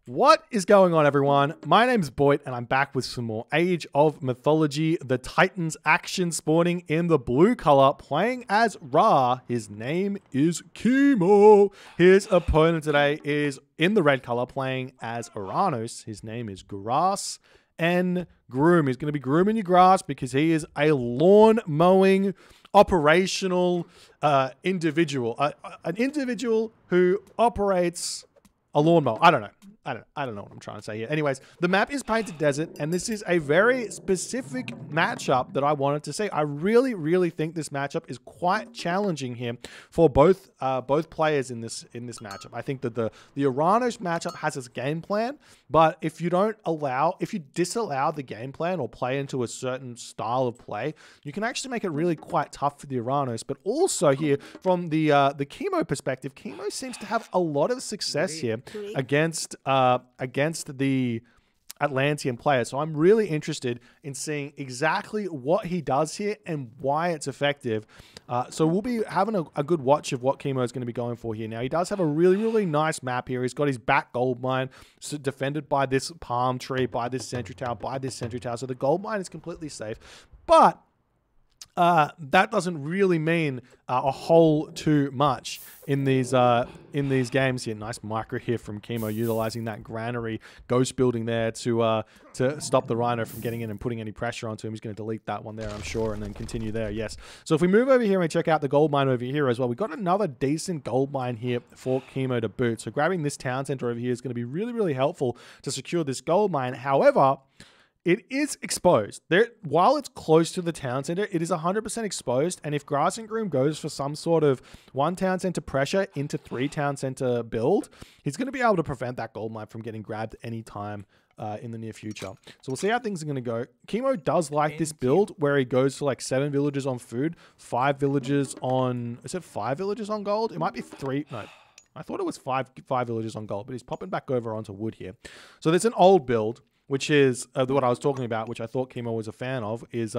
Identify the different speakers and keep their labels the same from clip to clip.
Speaker 1: What is going on, everyone? My name's Boit, and I'm back with some more Age of Mythology. The Titans action spawning in the blue color, playing as Ra. His name is Kimo. His opponent today is in the red color, playing as Oranos. His name is Grassengroom. He's going to be grooming your grass because he is a lawn mowing operational individual. An individual who operates a lawnmower. I don't know what I'm trying to say here. Anyways, the map is Painted Desert, and this is a very specific matchup that I wanted to see. I really think this matchup is quite challenging here for both players in this matchup. I think that the Oranos matchup has its game plan, but if you disallow the game plan or play into a certain style of play, you can actually make it really quite tough for the Oranos. But also here, from the Kimo perspective, Kimo seems to have a lot of success here against the Atlantean player. So I'm really interested in seeing exactly what he does here and why it's effective. So we'll be having a good watch of what Kimo is going to be going for here. Now, he does have a really nice map here. He's got his back gold mine defended by this palm tree, by this sentry tower, So the gold mine is completely safe. But that doesn't really mean a whole too much in these games here. Nice micro here from Kimo, utilizing that granary ghost building there to stop the Rhino from getting in and putting any pressure onto him. He's going to delete that one there, I'm sure, and then continue there. Yes. So if we move over here and check out the gold mine over here as well, we've got another decent gold mine here for Kimo to boot. So grabbing this town center over here is going to be really helpful to secure this gold mine. However, it is exposed. While it's close to the town center, it is 100% exposed. And if Grassengroom goes for some sort of 1 town center pressure into 3 town center build, he's going to be able to prevent that gold mine from getting grabbed anytime in the near future. So we'll see how things are going to go. Kimo does like this build where he goes for like 7 villages on food, 5 villages on... Is it 5 villages on gold? It might be 3... No. I thought it was 5 villages on gold, but he's popping back over onto wood here. So there's an old build, which is what I was talking about, which I thought Kimo was a fan of, is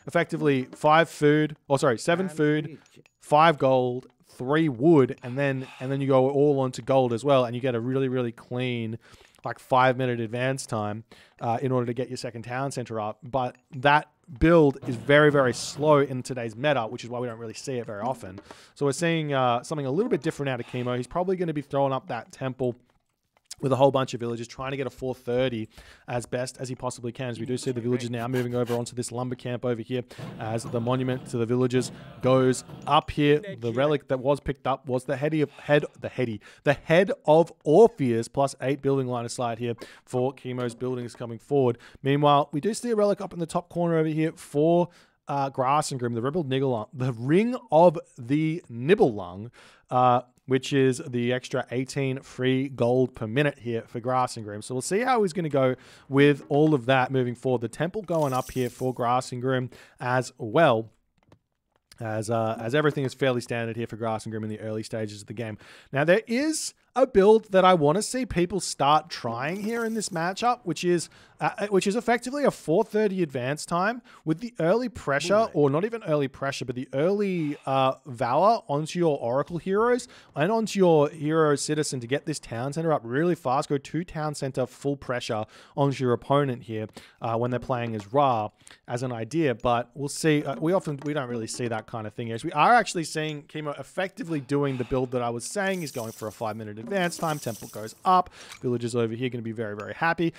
Speaker 1: effectively 7 food, 5 gold, 3 wood, and then you go all onto gold as well, and you get a really clean, like 5-minute advance time in order to get your second town center up. But that build is very slow in today's meta, which is why we don't really see it very often. So we're seeing something a little bit different out of Kimo. He's probably going to be throwing up that temple with a whole bunch of villagers, trying to get a 430 as best as he possibly can. As we do see the villagers now moving over onto this lumber camp over here as the monument to the villagers goes up here. The relic that was picked up was the head of Orpheus, plus 8 building line of sight here for Kimo's buildings coming forward. Meanwhile, we do see a relic up in the top corner over here for Grassengroom, the Ring of the Nibelung, which is the extra 18 free gold per minute here for Grassengroom. So we'll see how he's going to go with all of that moving forward. The temple going up here for Grassengroom as well, as everything is fairly standard here for Grassengroom in the early stages of the game. Now, there is a build that I want to see people start trying here in this matchup, which is effectively a 430 advance time with the early pressure, or not even early pressure, but the early valor onto your Oracle heroes and onto your hero citizen to get this town center up really fast. Go 2 town center full pressure onto your opponent here when they're playing as Ra as an idea. But we'll see. We don't really see that kind of thing here. So we are actually seeing Kimo effectively doing the build that I was saying. He's going for a 5-minute advance time. Temple goes up. Villagers over here going to be very happy.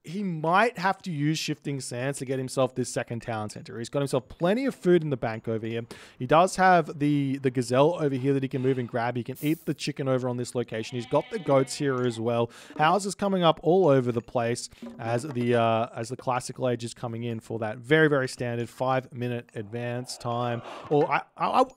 Speaker 1: He might have to use shifting sands to get himself this second town center. He's got himself plenty of food in the bank over here. He does have the gazelle over here that he can move and grab. He can eat the chicken over on this location. He's got the goats here as well. Houses coming up all over the place as the classical age is coming in for that very standard 5-minute advance time. Or I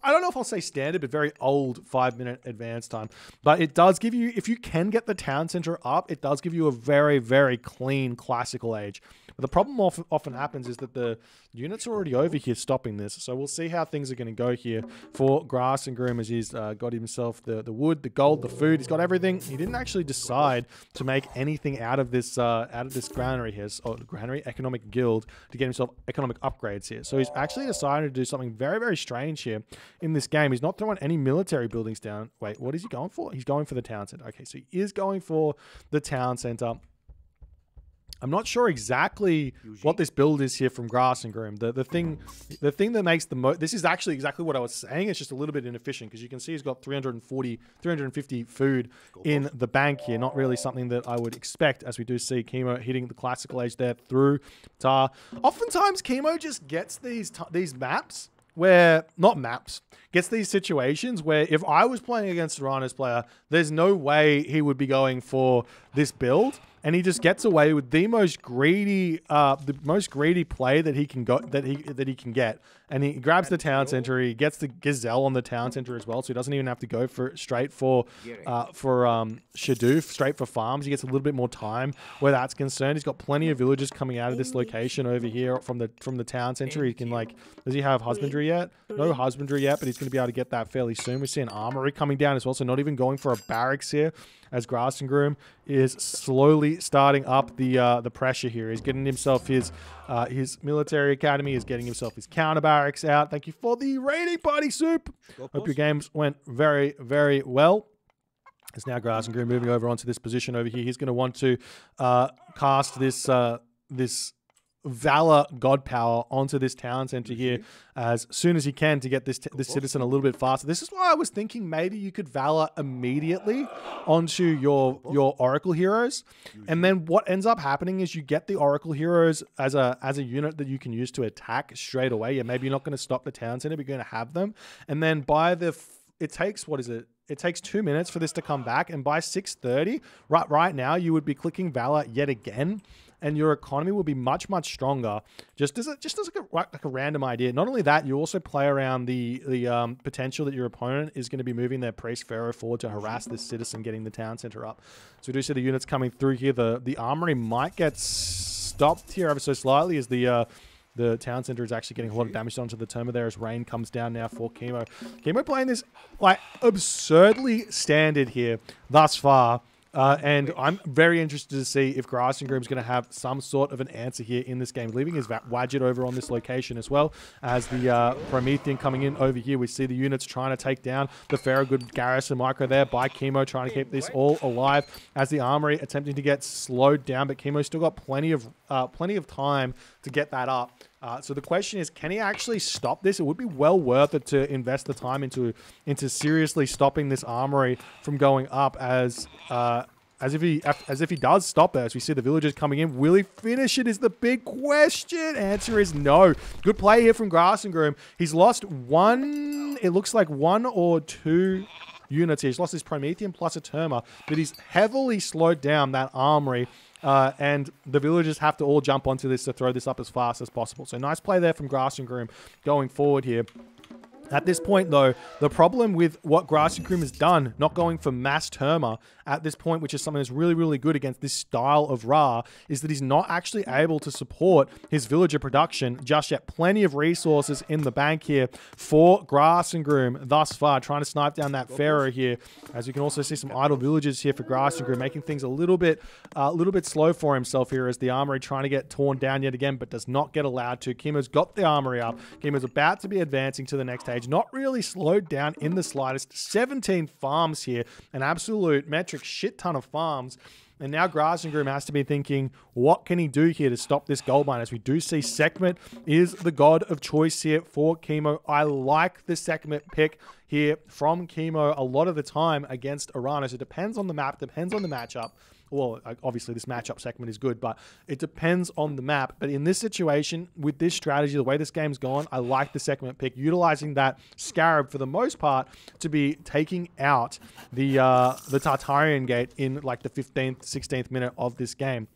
Speaker 1: don't know if I'll say standard, but very old 5-minute advance time. But it does give you, if you can get the town center up, it does give you a very clean classical age. But the problem often happens is that the units are already over here stopping this. So we'll see how things are going to go here for Grassengroom as he's got himself the wood, the gold, the food. He's got everything. He didn't actually decide to make anything out of this granary here, or granary economic guild, to get himself economic upgrades here. So he's actually decided to do something very, very strange here in this game. He's not throwing any military buildings down. Wait, what is he going for? He's going for the town center. Okay, so he is going for the town center. I'm not sure exactly what this build is here from Grassengroom. The thing that makes the most... This is actually exactly what I was saying. It's just a little bit inefficient because you can see he's got 350 food in the bank here. Not really something that I would expect, as we do see Kimo hitting the classical age there through Tar. Oftentimes, Kimo just gets these maps where... Not maps. Gets these situations where if I was playing against a Oranos player, there's no way he would be going for this build. And he just gets away with the most greedy play that he can can get. And he grabs the town center. He gets the gazelle on the town center as well, so he doesn't even have to go straight for Shadoof, straight for farms. He gets a little bit more time where that's concerned. He's got plenty of villagers coming out of this location over here from the town center. He can, like, does he have husbandry yet? No husbandry yet, but he's going to be able to get that fairly soon. We see an armory coming down as well, so not even going for a barracks here, as Grassengroom is slowly starting up the pressure here. He's getting himself his military academy. He's getting himself his counter barracks out. Thank you for the raiding party soup. Hope your games went very, very well. It's now Grassengroom moving over onto this position over here. He's going to want to cast this Valor God Power onto this town center here as soon as he can to get this citizen a little bit faster. This is why I was thinking maybe you could Valor immediately onto your Oracle heroes, and then what ends up happening is you get the Oracle heroes as a unit that you can use to attack straight away. Yeah, maybe you're not going to stop the town center, but you're going to have them, and then by it takes, what is it? It takes 2 minutes for this to come back, and by 6:30, right now, you would be clicking Valor yet again, and your economy will be much, much stronger. Just as like a random idea. Not only that, you also play around the potential that your opponent is going to be moving their priest pharaoh forward to harass this citizen getting the town center up. So we do see the units coming through here. The armory might get stopped here ever so slightly as the town center is actually getting a lot of damage onto the Terma there as rain comes down now for Kimo. Kimo playing this, like, absurdly standard here thus far. And I'm very interested to see if Grassengroom's going to have some sort of an answer here in this game. Leaving his Wadjet over on this location as well as the Promethean coming in over here. We see the units trying to take down the Farragut garrison micro there by Kimo, trying to keep this all alive as the armory attempting to get slowed down. But Kimo's still got plenty of time to get that up. So the question is, can he actually stop this? It would be well worth it to invest the time into seriously stopping this armory from going up as if he does stop it. As we see the villagers coming in, will he finish it is the big question. Answer is no. Good play here from Grassengroom. He's lost it looks like 1 or 2 units here. He's lost his Promethean plus a Terma, but he's heavily slowed down that armory. And the villagers have to all jump onto this to throw this up as fast as possible. So nice play there from Grassengroom going forward here. At this point, though, the problem with what Grassengroom has done, not going for mass Terma at this point, which is something that's really, really good against this style of Ra, is that he's not actually able to support his villager production just yet. Plenty of resources in the bank here for Grassengroom thus far, trying to snipe down that Pharaoh here. As you can also see some idle villagers here for Grassengroom, making things a little bit slow for himself here as the armory trying to get torn down yet again, but does not get allowed to. Kimo's got the armory up. Kimo's about to be advancing to the next stage. Not really slowed down in the slightest. 17 farms here. An absolute metric shit ton of farms. And now Grassengroom has to be thinking, what can he do here to stop this gold mine? As we do see Sekhmet is the god of choice here for Kimo. I like the Sekhmet pick here from Kimo a lot of the time against Oranos. It depends on the map, depends on the matchup. Well, obviously this matchup segment is good, but it depends on the map. But in this situation, with this strategy, the way this game's gone, I like the segment pick, utilizing that Scarab for the most part to be taking out the Tartarian gate in like the 15th, 16th minute of this game.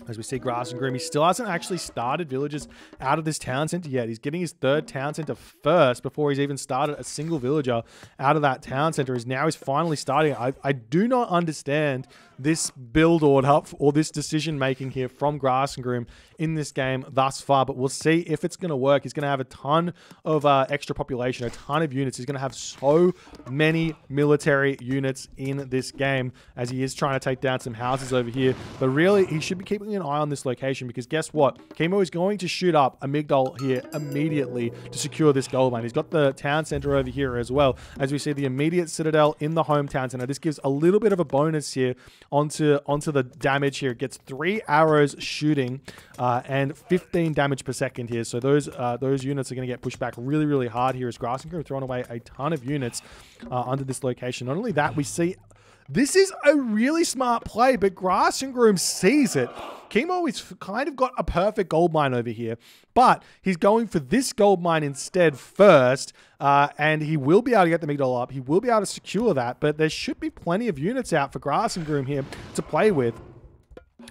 Speaker 1: As we see Grassengroom, he still hasn't actually started villagers out of this town center yet. He's getting his third town center first before he's even started a single villager out of that town center. He's finally starting. I do not understand this build order or this decision making here from Grassengroom in this game thus far, but we'll see if it's going to work. He's going to have a ton of extra population, a ton of units. He's going to have so many military units in this game as he is trying to take down some houses over here. But really, he should be keeping an eye on this location because guess what? Kimo is going to shoot up a Migdol here immediately to secure this gold mine. He's got the town center over here as well. As we see the immediate citadel in the hometown center. This gives a little bit of a bonus here onto the damage here. It gets 3 arrows shooting and 15 damage per second here. So those units are going to get pushed back really, really hard here as Grassengroom throwing away a ton of units under this location. Not only that, we see this is a really smart play, but Grassengroom sees it. Kimo is kind of got a perfect gold mine over here, but he's going for this gold mine instead first, and he will be able to get the Migdol up. He will be able to secure that, but there should be plenty of units out for Grassengroom here to play with.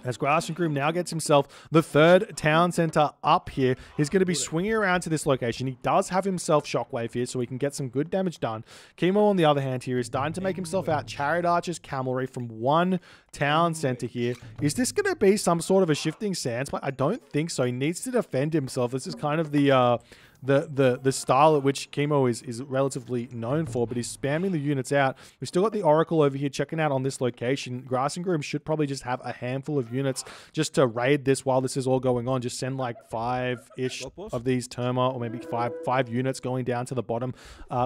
Speaker 1: As Grassengroom now gets himself the third town center up here, he's going to be swinging around to this location. He does have himself Shockwave here, so he can get some good damage done. Kimo, on the other hand, here is starting to make himself out Chariot Archers Cavalry from one town center here. Is this going to be some sort of a shifting sands? But I don't think so. He needs to defend himself. This is kind of the style at which Kimo is relatively known for, but he's spamming the units out. We've still got the Oracle over here checking out on this location. Grassengroom should probably just have a handful of units just to raid this while this is all going on. Just send like 5-ish of these Terma, or maybe five units going down to the bottom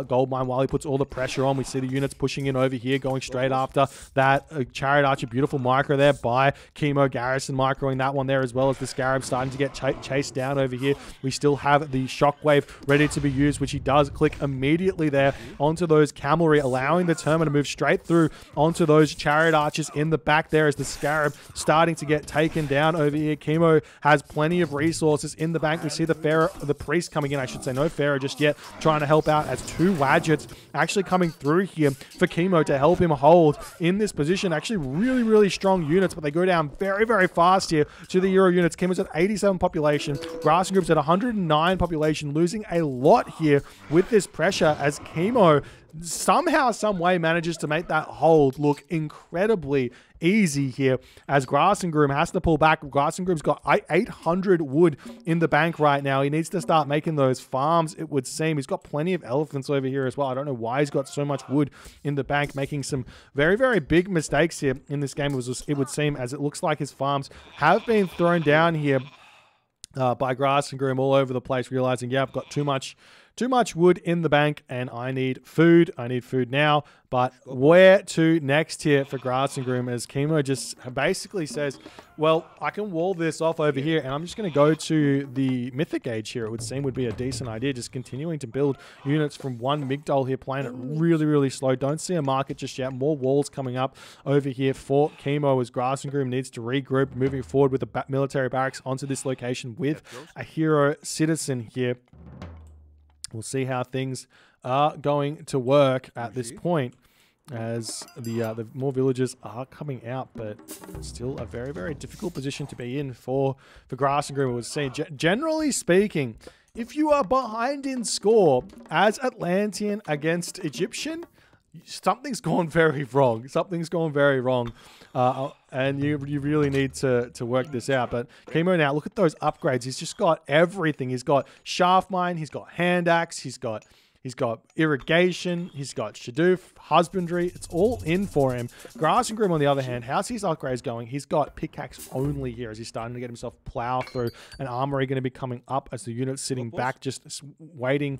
Speaker 1: gold mine while he puts all the pressure on. We see the units pushing in over here, going straight after that Chariot Archer. Beautiful micro there by Kimo. Garrison microing that one there, as well as the Scarab starting to get chased down over here. We still have the Shockwave ready to be used, which he does click immediately there onto those cavalry, allowing the Terma to move straight through onto those Chariot Archers in the back there as the Scarab starting to get taken down over here. Kimo has plenty of resources in the bank. We see the priest coming in, I should say, no Pharaoh just yet, trying to help out as 2 Wadgets actually coming through here for Kimo to help him hold in this position. Actually really, really strong units, but they go down very, very fast here to the Euro units. Kimo's at 87 population. Grassengroom's at 109 population, losing a lot here with this pressure as Kimo somehow, some way manages to make that hold look incredibly easy here as Grassengroom has to pull back. Grassengroom's got 800 wood in the bank right now. He needs to start making those farms, it would seem. He's got plenty of elephants over here as well. I don't know why he's got so much wood in the bank, making some very, very big mistakes here in this game, it would seem, as it looks like his farms have been thrown down here by Grassengroom all over the place, realizing, yeah, I've got too much wood in the bank and I need food. I need food now. But where to next here for Grassengroom, as Kimo just basically says, well, I can wall this off over here and I'm just going to go to the Mythic Age here. It would seem would be a decent idea, just continuing to build units from one Migdol here, playing it really, really slow. Don't see a market just yet. More walls coming up over here for Kimo as Grassengroom needs to regroup, moving forward with the military barracks onto this location with a hero citizen here. We'll see how things are going to work at this point as the more villagers are coming out, but still a very, very difficult position to be in for Grassengroom. It was seen. Generally speaking, if you are behind in score as Atlantean against Egyptian, something's gone very wrong. Something's gone very wrong. And you really need to work this out. But Kimo now, look at those upgrades. He's just got everything. He's got shaft mine. He's got hand axe. He's got irrigation. He's got Shadoof, husbandry. It's all in for him. Grassengroom, on the other hand, how's his upgrades going? He's got pickaxe only here as he's starting to get himself plow through. An armory going to be coming up as the unit's sitting back, just waiting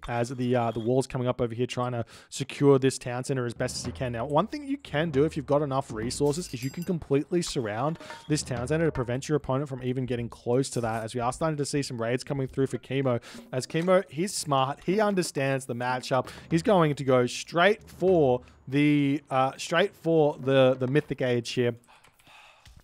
Speaker 1: as the wall's coming up over here, trying to secure this town center as best as he can. Now, one thing you can do if you've got enough resources is you can completely surround this town center to prevent your opponent from even getting close to that, as we are starting to see some raids coming through for Kimo. As Kimo, he's smart. He understands the matchup. He's going to go straight for the Mythic Age here.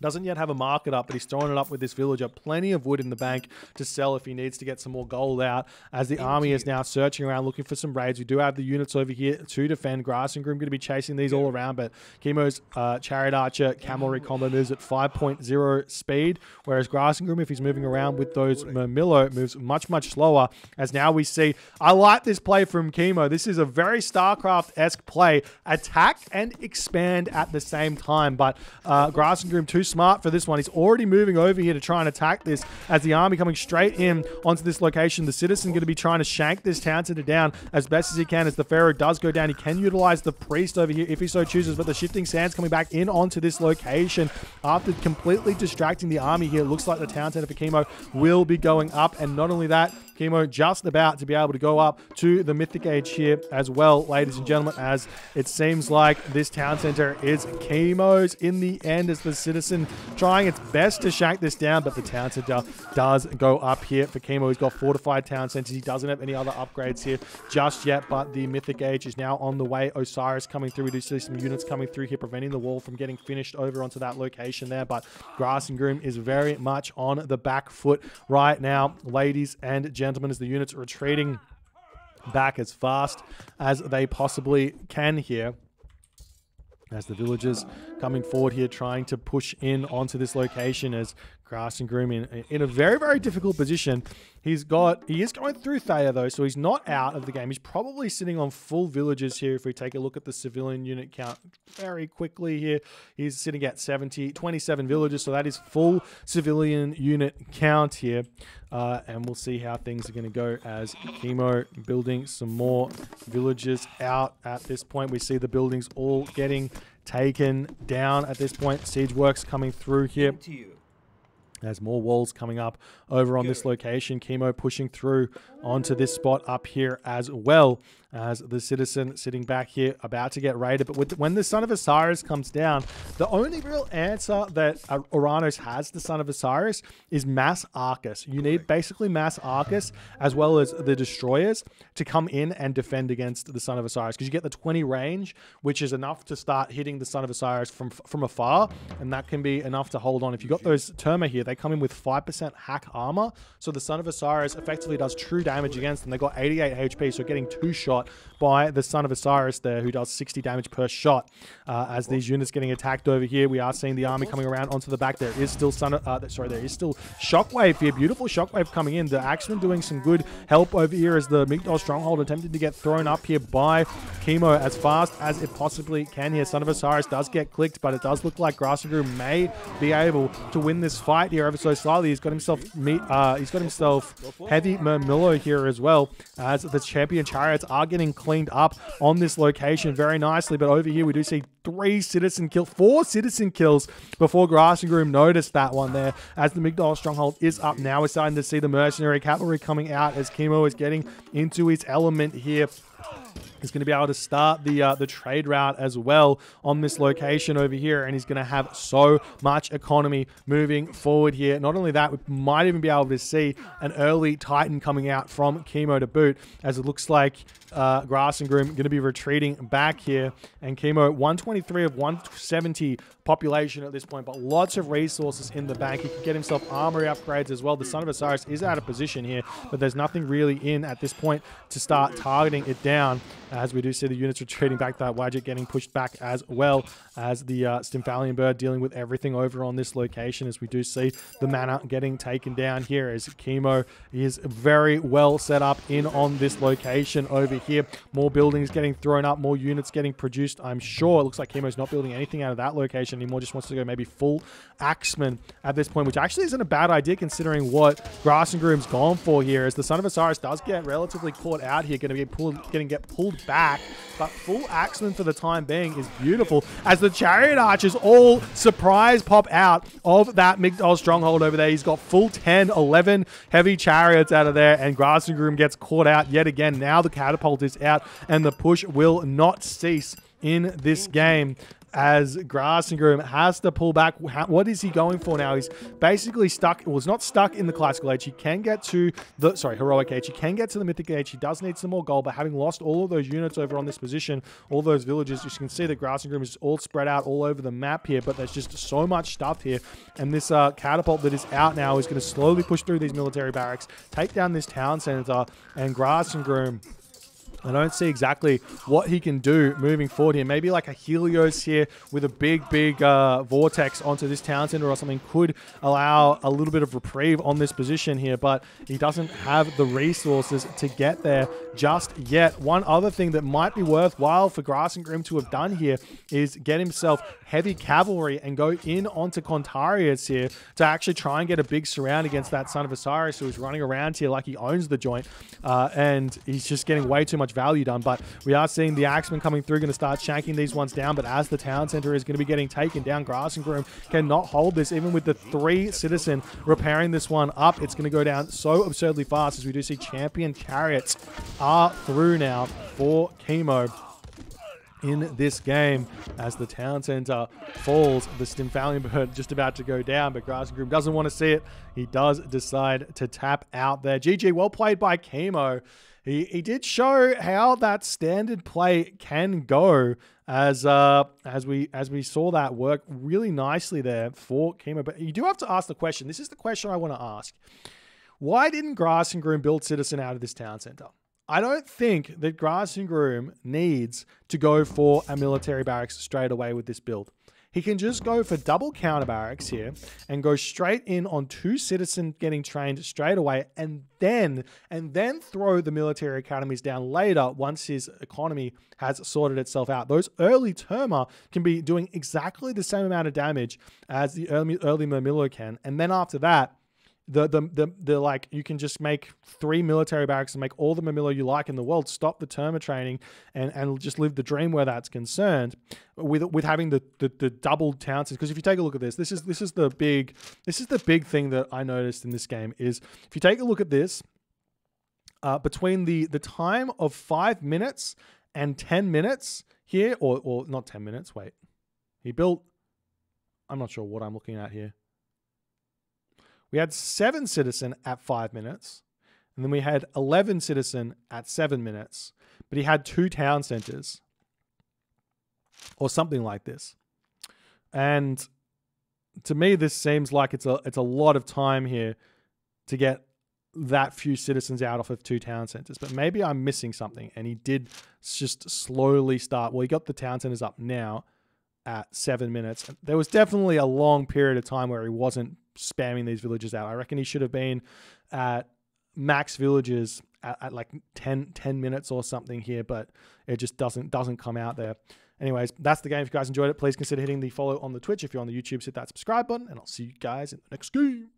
Speaker 1: Doesn't yet have a market up, but he's throwing it up with this villager. Plenty of wood in the bank to sell if he needs to get some more gold out, as the army is now searching around looking for some raids. We do have the units over here to defend. Grassengroom going to be chasing these all around, but Kimo's Chariot Archer cavalry combo moves at 5.0 speed, whereas Grassengroom, if he's moving around with those Murmillo, moves much, much slower, as now we see. I like this play from Kimo. This is a very StarCraft-esque play. Attack and expand at the same time, but Grassengroom too smart for this one. He's already moving over here to try and attack this, as the army coming straight in onto this location. The citizen going to be trying to shank this town center down as best as he can, as the pharaoh does go down. He can utilize the priest over here if he so chooses, but the shifting sands coming back in onto this location after completely distracting the army here. It looks like the town center for Kimo will be going up, and not only that, Kimo just about to be able to go up to the Mythic Age here as well, ladies and gentlemen, as it seems like this town center is Kimo's in the end, as the citizen trying its best to shank this down, but the town center does go up here for Kimo. He's got fortified town centers. He doesn't have any other upgrades here just yet, but the Mythic Age is now on the way. Osiris coming through. We do see some units coming through here, preventing the wall from getting finished over onto that location there, but Grassengroom is very much on the back foot right now, ladies and gentlemen, as the units are retreating back as fast as they possibly can here, as the villagers coming forward here trying to push in onto this location, as Grassengroom in a very, very difficult position. He is going through Thea though, so he's not out of the game. He's probably sitting on full villagers here. If we take a look at the civilian unit count very quickly here, he's sitting at 27 villagers, so that is full civilian unit count here. And we'll see how things are going to go as Kimo building some more villages out at this point. We see the buildings all getting taken down at this point. Siege works coming through here. There's more walls coming up over on this location. Kimo pushing through onto this spot up here as well, as the citizen sitting back here about to get raided. But when the Son of Osiris comes down, the only real answer that Oranos has, the Son of Osiris, is mass Arcus. You need basically mass Arcus as well as the destroyers to come in and defend against the Son of Osiris, because you get the 20 range, which is enough to start hitting the Son of Osiris from afar, and that can be enough to hold on. If you've got those Terma here, they come in with 5% hack armor, so the Son of Osiris effectively does true damage against them. They got 88 HP, so getting two shot by the Son of Osiris there, who does 60 damage per shot. As these units getting attacked over here, we are seeing the army coming around onto the back. There is still there is still Shockwave here. Beautiful Shockwave coming in. The Axeman doing some good help over here, as the Migdol Stronghold attempted to get thrown up here by Kimo as fast as it possibly can here. Son of Osiris does get clicked, but it does look like Grassengroom may be able to win this fight here ever so slightly. He's got himself heavy Murmillo here as well, as the champion chariots are getting cleaned up on this location very nicely. But over here we do see four citizen kills before Grassengroom noticed that one there, as the Migdol Stronghold is up now. We're starting to see the mercenary cavalry coming out as Kimo is getting into his element here. He's going to be able to start the trade route as well on this location over here, and he's going to have so much economy moving forward here. Not only that, we might even be able to see an early Titan coming out from Kimo to boot, as it looks like Grassengroom going to be retreating back here, and Kimo 123 of 170 population at this point, but lots of resources in the bank. He can get himself armory upgrades as well. The Son of Osiris is out of position here, but there's nothing really in at this point to start targeting it down, as we do see the units retreating back. That Wadjet getting pushed back, as well as the Stymphalian Bird dealing with everything over on this location, as we do see the mana getting taken down here, as Kimo is very well set up in on this location over here. More buildings getting thrown up, more units getting produced. I'm sure it looks like Kimo's not building anything out of that location anymore, just wants to go maybe full Axeman at this point, which actually isn't a bad idea considering what Grassengroom's gone for here, as the Son of Osiris does get relatively caught out here, going to get pulled back, but full Axeman for the time being is beautiful, as the Chariot Archers all surprise pop out of that Migdol Stronghold over there. He's got full 10, 11 heavy chariots out of there, and Grassengroom gets caught out yet again. Now the catapult is out, and the push will not cease in this game, as Grassengroom has to pull back. What is he going for now? He's basically stuck. Well, he's not stuck in the classical age. He can get to the, heroic age. He can get to the mythic age. He does need some more gold, but having lost all of those units over on this position, all those villages, you can see that Grassengroom is all spread out all over the map here, but there's just so much stuff here. And this catapult that is out now is going to slowly push through these military barracks, take down this town center, and Grassengroom, I don't see exactly what he can do moving forward here. Maybe like a Helios here with a big vortex onto this town center or something could allow a little bit of reprieve on this position here, but he doesn't have the resources to get there just yet. One other thing that might be worthwhile for Grassengroom to have done here is get himself heavy cavalry and go in onto Contarius here to actually try and get a big surround against that Son of Osiris who is running around here like he owns the joint, and he's just getting way too much value done. But we are seeing the Axemen coming through, going to start shanking these ones down, but as the town center is going to be getting taken down, Grassengroom cannot hold this. Even with the 3 citizen repairing this one up, it's going to go down so absurdly fast, as we do see champion chariots are through now for Kimo in this game as the town center falls. The Stymphalian bird just about to go down, but Grassengroom doesn't want to see it. He does decide to tap out there. GG, well played by Kimo. He did show how that standard play can go as we saw that work really nicely there for Kimo. But you do have to ask the question. This is the question I want to ask. Why didn't Grassengroom build citizen out of this town center? I don't think that Grassengroom needs to go for a military barracks straight away with this build. He can just go for double counter barracks here and go straight in on 2 citizens getting trained straight away, and then throw the military academies down later once his economy has sorted itself out. Those early Terma can be doing exactly the same amount of damage as the early Murmillo can, and then after that, like, you can just make 3 military barracks and make all the Murmillo you like in the world, stop the Terma training, and just live the dream where that's concerned with having the double town centers. Because if you take a look at this, this is the big thing that I noticed in this game is, if you take a look at this, between the time of 5 minutes and 10 minutes here, or not 10 minutes, wait, he built, I'm not sure what I'm looking at here. We had 7 citizen at 5 minutes, and then we had 11 citizen at 7 minutes, but he had 2 town centers or something like this. And to me, this seems like it's a lot of time here to get that few citizens out off of 2 town centers, but maybe I'm missing something. And he did just slowly start. Well, he got the town centers up now at 7 minutes. There was definitely a long period of time where he wasn't spamming these villages out. I reckon he should have been at max villages at like 10 minutes or something here, but it just doesn't come out there. Anyways, that's the game. If you guys enjoyed it, please consider hitting the follow on the Twitch. If you're on the YouTube, hit that subscribe button, and I'll see you guys in the next game.